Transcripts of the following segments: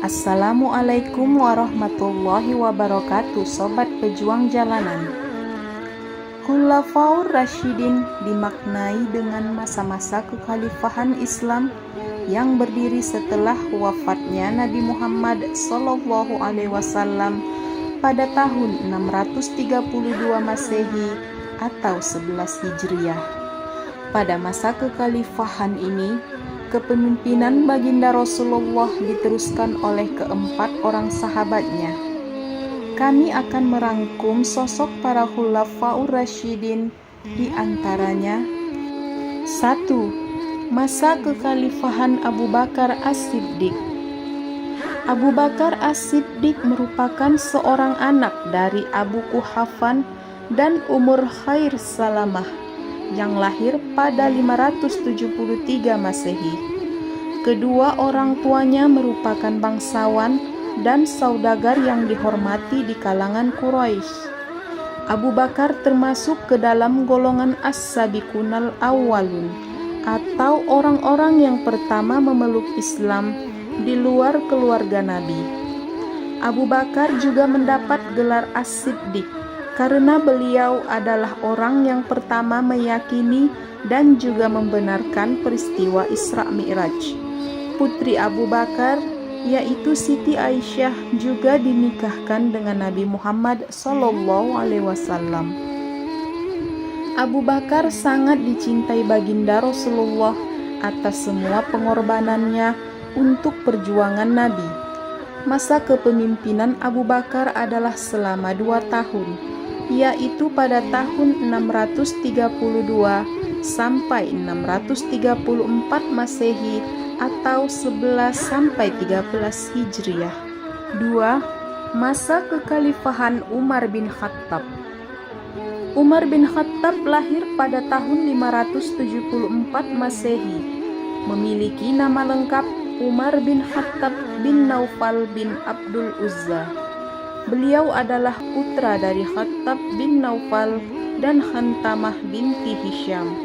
Assalamualaikum warahmatullahi wabarakatuh, Sobat Pejuang Jalanan. Khulafaur Rasyidin dimaknai dengan masa-masa kekhalifahan Islam yang berdiri setelah wafatnya Nabi Muhammad SAW pada tahun 632 Masehi atau 11 Hijriah. Pada masa kekhalifahan ini, kepemimpinan baginda Rasulullah diteruskan oleh keempat orang sahabatnya. Kami akan merangkum sosok para Khulafaur Rasyidin, di antaranya: 1. Masa kekhalifahan Abu Bakar As-Siddiq. Abu Bakar As-Siddiq merupakan seorang anak dari Abu Quhafan dan Umur Khair Salamah yang lahir pada 573 Masehi. Kedua orang tuanya merupakan bangsawan dan saudagar yang dihormati di kalangan Quraisy. Abu Bakar termasuk ke dalam golongan As-Sabiqunal Awwalun, atau orang-orang yang pertama memeluk Islam di luar keluarga Nabi. Abu Bakar juga mendapat gelar As-Siddiq karena beliau adalah orang yang pertama meyakini dan juga membenarkan peristiwa Isra Mi'raj. Putri Abu Bakar, yaitu Siti Aisyah, juga dinikahkan dengan Nabi Muhammad SAW. Abu Bakar sangat dicintai baginda Rasulullah atas semua pengorbanannya untuk perjuangan Nabi. Masa kepemimpinan Abu Bakar adalah selama 2 tahun, yaitu pada tahun 632 sampai 634 Masehi atau 11 sampai 13 Hijriah. 2. Masa kekhalifahan Umar bin Khattab. Umar bin Khattab lahir pada tahun 574 Masehi, memiliki nama lengkap Umar bin Khattab bin Naufal bin Abdul Uzza. Beliau adalah putra dari Khattab bin Naufal dan Khantamah binti Hisham.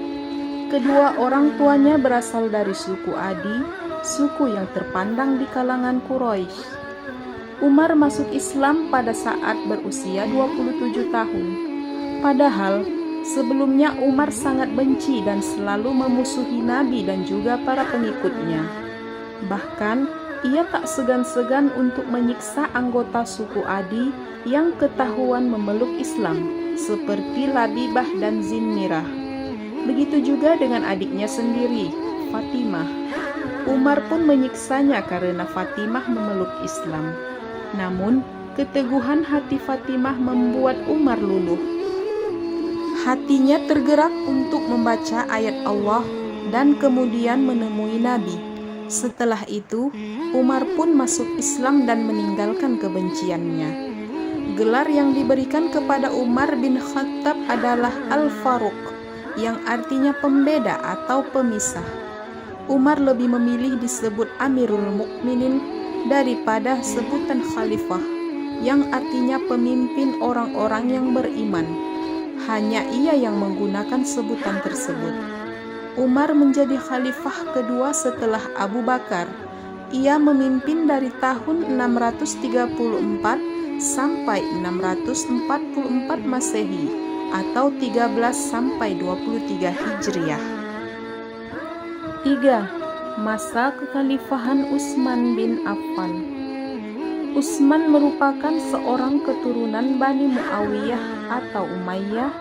Kedua orang tuanya berasal dari suku Adi, suku yang terpandang di kalangan Quraisy. Umar masuk Islam pada saat berusia 27 tahun. Padahal sebelumnya Umar sangat benci dan selalu memusuhi Nabi dan juga para pengikutnya. Bahkan ia tak segan-segan untuk menyiksa anggota suku Adi yang ketahuan memeluk Islam, seperti Labibah dan Zinmirah. Begitu juga dengan adiknya sendiri, Fatimah. Umar pun menyiksanya karena Fatimah memeluk Islam. Namun, keteguhan hati Fatimah membuat Umar luluh. Hatinya tergerak untuk membaca ayat Allah dan kemudian menemui Nabi. Setelah itu, Umar pun masuk Islam dan meninggalkan kebenciannya. Gelar yang diberikan kepada Umar bin Khattab adalah Al-Faruq, yang artinya pembeda atau pemisah. Umar lebih memilih disebut Amirul Mukminin daripada sebutan Khalifah, yang artinya pemimpin orang-orang yang beriman. Hanya ia yang menggunakan sebutan tersebut. Umar menjadi khalifah kedua setelah Abu Bakar. Ia memimpin dari tahun 634 sampai 644 Masehi atau 13 sampai 23 Hijriah. 3. Masa kekhalifahan Utsman bin Affan. Utsman merupakan seorang keturunan Bani Muawiyah atau Umayyah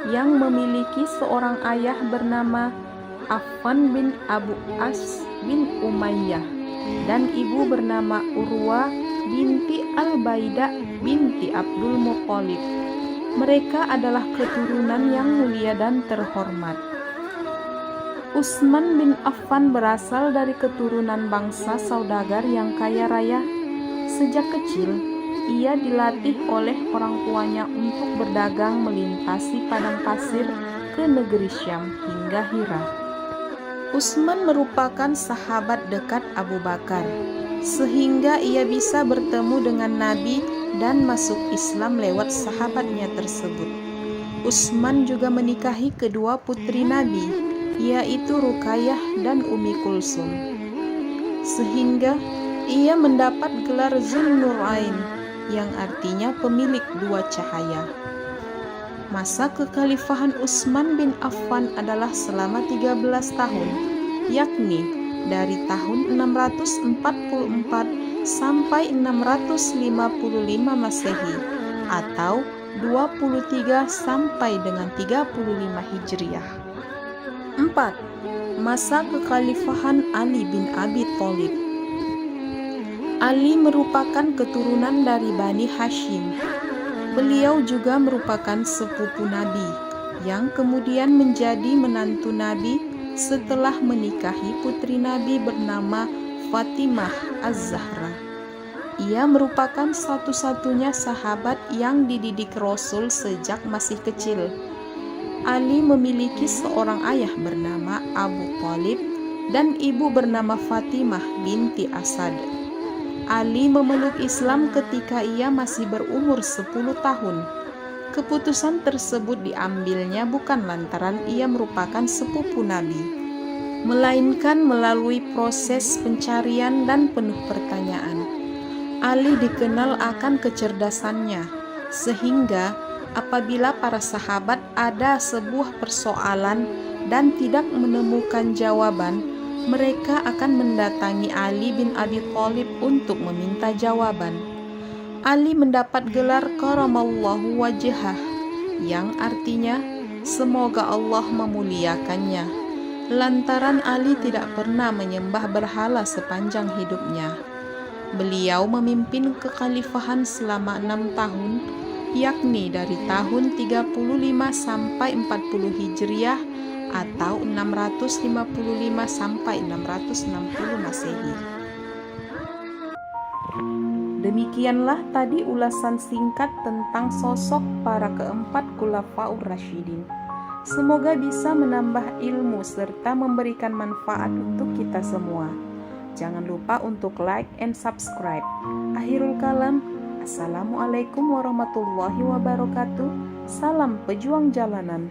yang memiliki seorang ayah bernama Affan bin Abu As bin Umayyah dan ibu bernama Urwa binti Al-Baidah binti Abdul Muthalib. Mereka adalah keturunan yang mulia dan terhormat. Utsman bin Affan berasal dari keturunan bangsa saudagar yang kaya raya. Sejak kecil, ia dilatih oleh orang tuanya untuk berdagang melintasi padang pasir ke negeri Syam hingga Hira. Utsman merupakan sahabat dekat Abu Bakar, sehingga ia bisa bertemu dengan Nabi dan masuk Islam lewat sahabatnya tersebut. Utsman juga menikahi kedua putri Nabi, yaitu Ruqayyah dan Ummi Kulsum, sehingga ia mendapat gelar Zunnurain yang artinya pemilik dua cahaya. Masa kekhalifahan Utsman bin Affan adalah selama 13 tahun, yakni dari tahun 644 sampai 655 Masehi atau 23 sampai dengan 35 Hijriah. 4. Masa kekhalifahan Ali bin Abi Thalib. Ali merupakan keturunan dari Bani Hashim. Beliau juga merupakan sepupu Nabi yang kemudian menjadi menantu Nabi setelah menikahi putri Nabi bernama Fatimah Az-Zahra. Ia merupakan satu-satunya sahabat yang dididik Rasul sejak masih kecil. Ali memiliki seorang ayah bernama Abu Thalib dan ibu bernama Fatimah binti Asad. Ali memeluk Islam ketika ia masih berumur 10 tahun. Keputusan tersebut diambilnya bukan lantaran ia merupakan sepupu Nabi, melainkan melalui proses pencarian dan penuh pertanyaan. Ali dikenal akan kecerdasannya, sehingga apabila para sahabat ada sebuah persoalan dan tidak menemukan jawaban, mereka akan mendatangi Ali bin Abi Thalib untuk meminta jawaban. Ali mendapat gelar Karamallahu wajhah, yang artinya semoga Allah memuliakannya, lantaran Ali tidak pernah menyembah berhala sepanjang hidupnya. Beliau memimpin kekhalifahan selama 6 tahun, yakni dari tahun 35 sampai 40 Hijriah atau 655 sampai 660 Masehi. Demikianlah tadi ulasan singkat tentang sosok para keempat Khulafaur Rasyidin. Semoga bisa menambah ilmu serta memberikan manfaat untuk kita semua. Jangan lupa untuk like and subscribe. Akhirul kalam, Assalamualaikum warahmatullahi wabarakatuh. Salam pejuang jalanan.